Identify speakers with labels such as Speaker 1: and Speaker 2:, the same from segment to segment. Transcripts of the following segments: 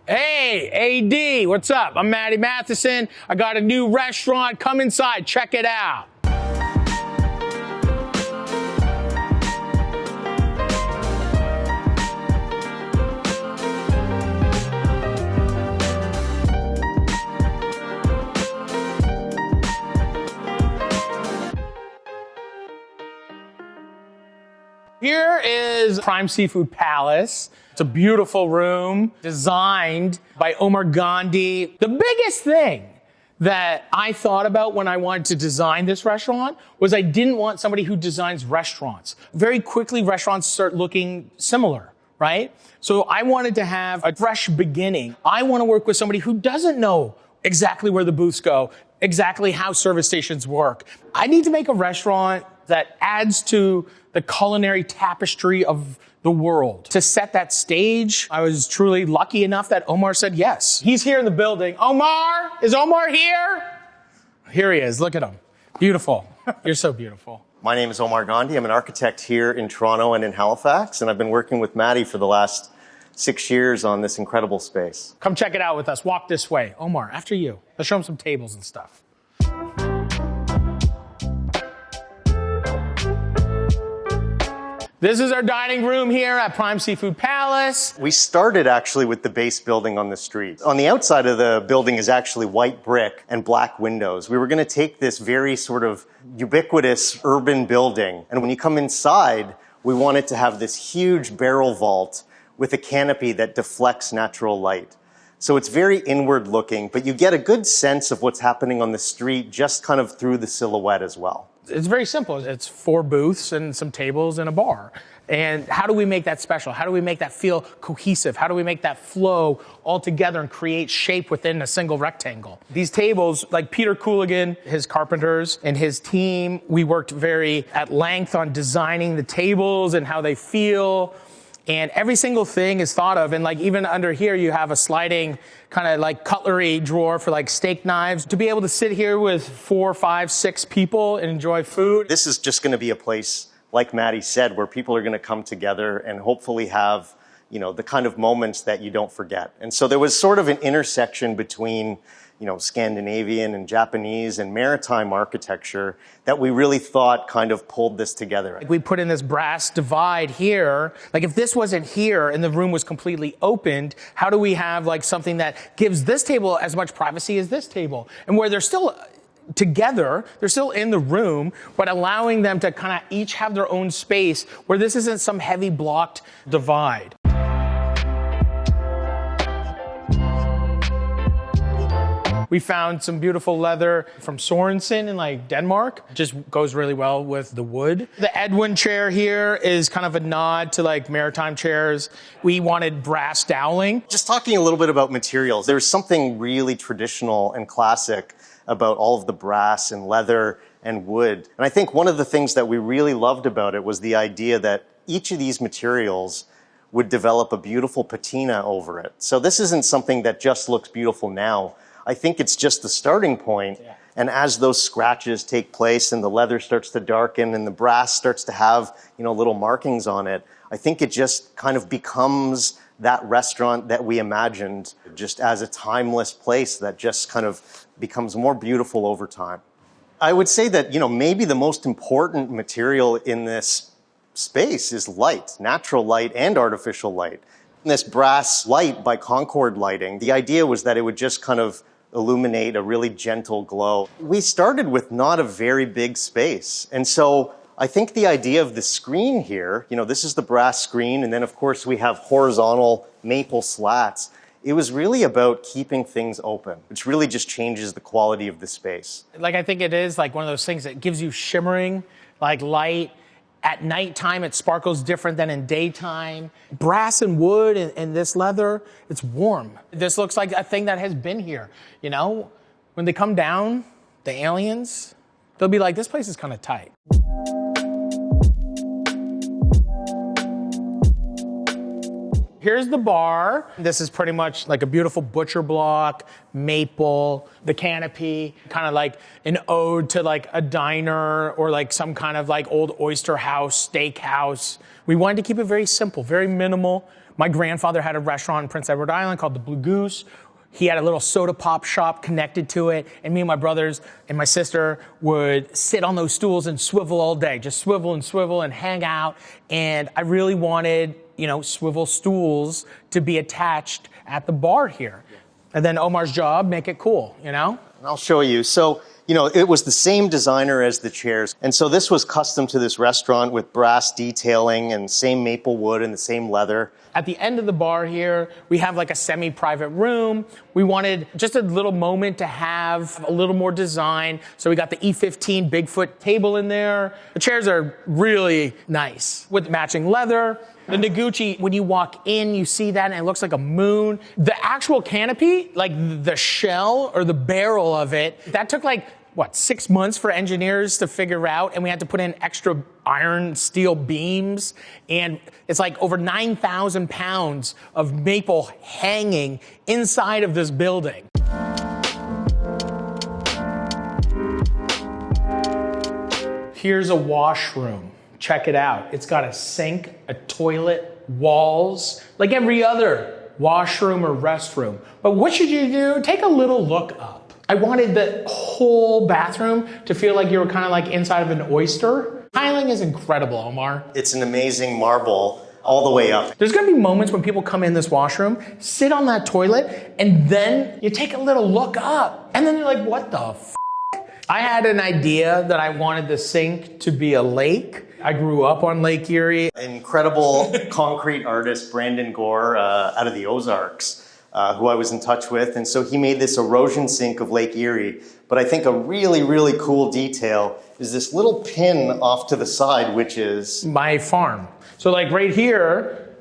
Speaker 1: Hey, AD, what's up? I'm Matty Matheson. I got a new restaurant. Come inside, check it out. Here is Prime Seafood Palace. It's a beautiful room designed by Omar Gandhi. The biggest thing that I thought about when I wanted to design this restaurant was I didn't want somebody who designs restaurants. Very quickly, restaurants start looking similar, right? So I wanted to have a fresh beginning. I want to work with somebody who doesn't know exactly where the booths go, exactly how service stations work. I need to make a restaurant that adds to the culinary tapestry of the world. To set that stage, I was truly lucky enough that Omar said yes. He's here in the building. Omar! Is Omar here? Here he is. Look at him. Beautiful. You're so beautiful.
Speaker 2: My name is Omar Gandhi. I'm an architect here in Toronto and in Halifax, and I've been working with Matty for the last 6 years on this incredible space.
Speaker 1: Come check it out with us. Walk this way. Omar, after you. Let's show him some tables and stuff. This is our dining room here at Prime Seafood Palace.
Speaker 2: We started actually with the base building on the street. On the outside of the building is actually white brick and black windows. We were going to take this very sort of ubiquitous urban building, and when you come inside, we wanted to have this huge barrel vault with a canopy that deflects natural light. So it's very inward looking, but you get a good sense of what's happening on the street just kind of through the silhouette as well.
Speaker 1: It's very simple. It's 4 booths and some tables and a bar. And how do we make that special? How do we make that feel cohesive? How do we make that flow all together and create shape within a single rectangle? These tables, like Peter Cooligan, his carpenters, and his team, we worked very at length on designing the tables and how they feel. And every single thing is thought of. And like even under here, you have a sliding kind of like cutlery drawer for like steak knives. To be able to sit here with 4, 5, 6 people and enjoy food.
Speaker 2: This is just going to be a place, like Matty said, where people are going to come together and hopefully have, you know, the kind of moments that you don't forget. And so there was sort of an intersection between, you know, Scandinavian and Japanese and maritime architecture that we really thought kind of pulled this together.
Speaker 1: We put in this brass divide here. Like if this wasn't here and the room was completely opened, how do we have like something that gives this table as much privacy as this table? And where they're still together, they're still in the room, but allowing them to kind of each have their own space where this isn't some heavy blocked divide. We found some beautiful leather from Sorensen in like Denmark. Just goes really well with the wood. The Edwin chair here is kind of a nod to like maritime chairs. We wanted brass doweling.
Speaker 2: Just talking a little bit about materials, there's something really traditional and classic about all of the brass and leather and wood. And I think one of the things that we really loved about it was the idea that each of these materials would develop a beautiful patina over it. So this isn't something that just looks beautiful now. I think it's just the starting point. Yeah. And as those scratches take place and the leather starts to darken and the brass starts to have, you know, little markings on it, I think it just kind of becomes that restaurant that we imagined just as a timeless place that just kind of becomes more beautiful over time. I would say that, you know, maybe the most important material in this space is light, natural light and artificial light. And this brass light by Concord Lighting, the idea was that it would just kind of illuminate a really gentle glow. We started with not a very big space. And so I think the idea of the screen here, you know, this is the brass screen, and then of course we have horizontal maple slats. It was really about keeping things open, which really just changes the quality of the space.
Speaker 1: Like I think it is like one of those things that gives you shimmering, like light. At nighttime, it sparkles different than in daytime. Brass and wood and this leather, it's warm. This looks like a thing that has been here. You know, when they come down, the aliens, they'll be like, this place is kind of tight. Here's the bar. This is pretty much like a beautiful butcher block, maple, the canopy, kind of like an ode to like a diner or like some kind of like old oyster house, steak house. We wanted to keep it very simple, very minimal, My grandfather had a restaurant in Prince Edward Island called the Blue Goose. He had a little soda pop shop connected to it, and me and my brothers and my sister would sit on those stools and swivel all day, just swivel and hang out. And I really wanted, swivel stools to be attached at the bar here. And then Omar's job, make it cool,
Speaker 2: I'll show you. So, it was the same designer as the chairs. And so this was custom to this restaurant with brass detailing and same maple wood and the same leather.
Speaker 1: At the end of the bar here, we have like a semi-private room. We wanted just a little moment to have a little more design. So we got the E15 Bigfoot table in there. The chairs are really nice with matching leather. The Noguchi, when you walk in, you see that and it looks like a moon. The actual canopy, like the shell or the barrel of it, that took 6 months for engineers to figure out, and we had to put in extra iron steel beams, and it's like over 9,000 pounds of maple hanging inside of this building. Here's a washroom. Check it out. It's got a sink, a toilet, walls, like every other washroom or restroom. But what should you do? Take a little look up. I wanted the whole bathroom to feel like you were kind of like inside of an oyster. Tiling is incredible, Omar.
Speaker 2: It's an amazing marble all the way up.
Speaker 1: There's gonna be moments when people come in this washroom, sit on that toilet, and then you take a little look up. And then you're like, what the f***? I had an idea that I wanted the sink to be a lake. I grew up on Lake Erie.
Speaker 2: Incredible concrete artist, Brandon Gore, out of the Ozarks. Who I was in touch with. And so he made this erosion sink of Lake Erie. But I think a really, really cool detail is this little pin off to the side, which is
Speaker 1: my farm. So right here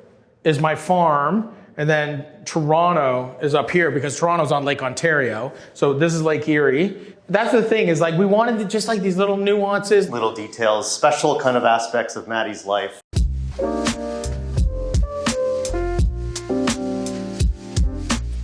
Speaker 1: is my farm, and then Toronto is up here because Toronto's on Lake Ontario. So this is Lake Erie. That's the thing is we wanted to just these little nuances.
Speaker 2: Little details, special kind of aspects of Matty's life.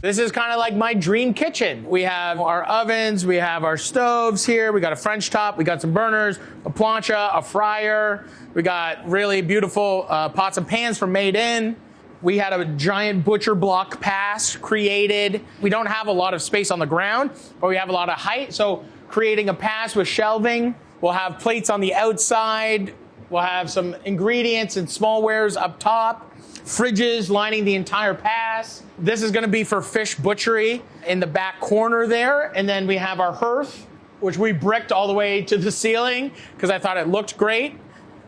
Speaker 1: This is kind of like my dream kitchen. We have our ovens, we have our stoves here, we got a French top, we got some burners, a plancha, a fryer, we got really beautiful pots and pans from Made In. We had a giant butcher block pass created. We don't have a lot of space on the ground, but we have a lot of height, so creating a pass with shelving. We'll have plates on the outside. We'll have some ingredients and smallwares up top. Fridges lining the entire pass. This is gonna be for fish butchery in the back corner there. And then we have our hearth, which we bricked all the way to the ceiling because I thought it looked great.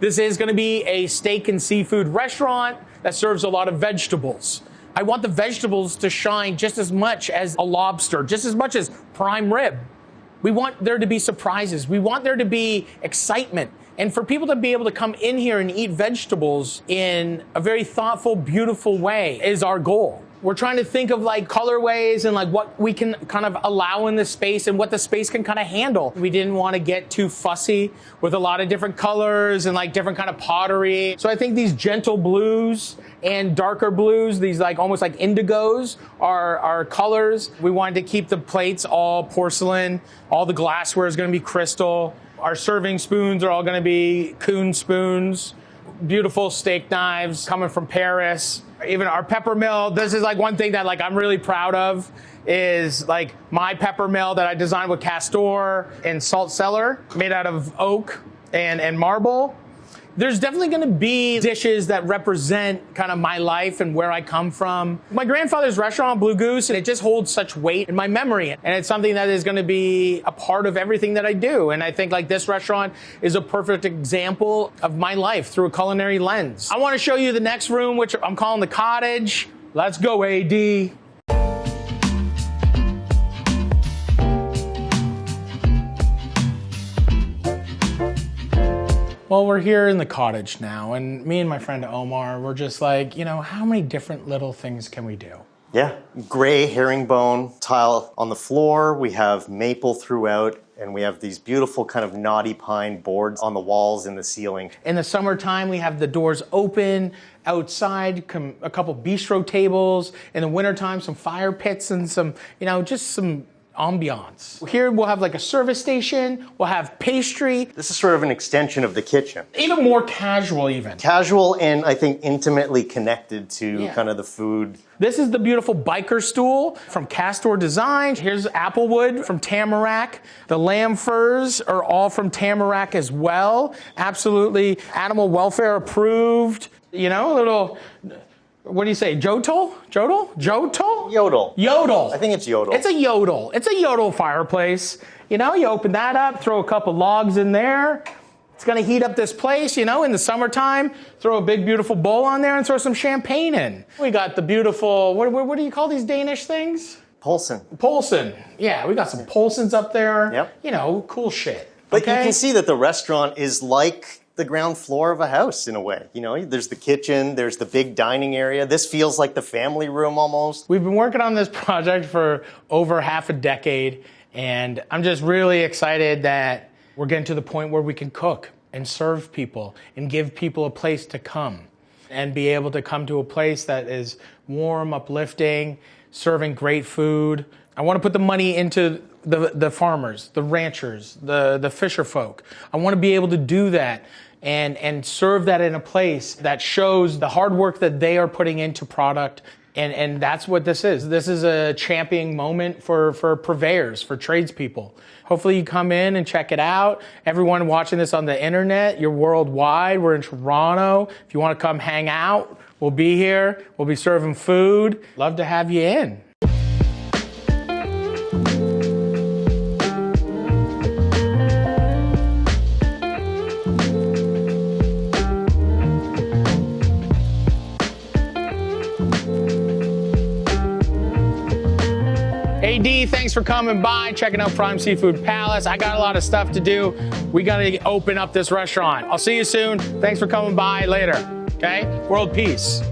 Speaker 1: This is gonna be a steak and seafood restaurant that serves a lot of vegetables. I want the vegetables to shine just as much as a lobster, just as much as prime rib. We want there to be surprises. We want there to be excitement. And for people to be able to come in here and eat vegetables in a very thoughtful, beautiful way is our goal. We're trying to think of colorways and what we can kind of allow in the space and what the space can kind of handle. We didn't want to get too fussy with a lot of different colors and different kind of pottery. So I think these gentle blues and darker blues, these almost like indigos are colors. We wanted to keep the plates all porcelain. All the glassware is going to be crystal. Our serving spoons are all going to be Kuhn spoons. Beautiful steak knives coming from Paris. Even our pepper mill. This is one thing that I'm really proud of is my pepper mill that I designed with Castor and salt cellar made out of oak and marble. There's definitely going to be dishes that represent kind of my life and where I come from. My grandfather's restaurant, Blue Goose, and it just holds such weight in my memory. And it's something that is going to be a part of everything that I do. And I think this restaurant is a perfect example of my life through a culinary lens. I want to show you the next room, which I'm calling the Cottage. Let's go, AD. Well, we're here in the Cottage now, and me and my friend Omar, we're just how many different little things can we do?
Speaker 2: Yeah, gray herringbone tile on the floor. We have maple throughout, and we have these beautiful kind of knotty pine boards on the walls and the ceiling.
Speaker 1: In the summertime, we have the doors open. Outside, a couple bistro tables. In the wintertime, some fire pits and some, just some ambiance. Here we'll have like a service station, we'll have pastry.
Speaker 2: This is sort of an extension of the kitchen.
Speaker 1: Even more casual even.
Speaker 2: Casual and I think intimately connected to kind of the food.
Speaker 1: This is the beautiful biker stool from Castor Design. Here's applewood from Tamarack. The lamb furs are all from Tamarack as well. Absolutely animal welfare approved. You know, a little, what do you say, jodel? Jodel? Jodel?
Speaker 2: Yodel.
Speaker 1: Yodel.
Speaker 2: I think it's yodel.
Speaker 1: It's a yodel. It's a yodel fireplace. You know, you open that up, throw a couple logs in there. It's going to heat up this place, you know, in the summertime. Throw a big, beautiful bowl on there and throw some champagne in. We got the beautiful, what do you call these Danish things?
Speaker 2: Poulsen.
Speaker 1: Poulsen. Yeah, we got some Poulsens up there.
Speaker 2: Yep.
Speaker 1: You know, cool shit.
Speaker 2: But you can see that the restaurant is like the ground floor of a house in a way. You know, there's the kitchen, there's the big dining area. This feels like the family room almost.
Speaker 1: We've been working on this project for over half a decade, and I'm just really excited that we're getting to the point where we can cook and serve people and give people a place to come and be able to come to a place that is warm, uplifting, serving great food. I want to put the money into the farmers, the ranchers, the fisher folk. I want to be able to do that and serve that in a place that shows the hard work that they are putting into product. And that's what this is. This is a championing moment for purveyors, for tradespeople. Hopefully you come in and check it out. Everyone watching this on the internet, you're worldwide. We're in Toronto. If you want to come hang out, we'll be here. We'll be serving food. Love to have you in. AD, thanks for coming by, checking out Prime Seafood Palace. I got a lot of stuff to do. We gotta open up this restaurant. I'll see you soon. Thanks for coming by later, okay? World peace.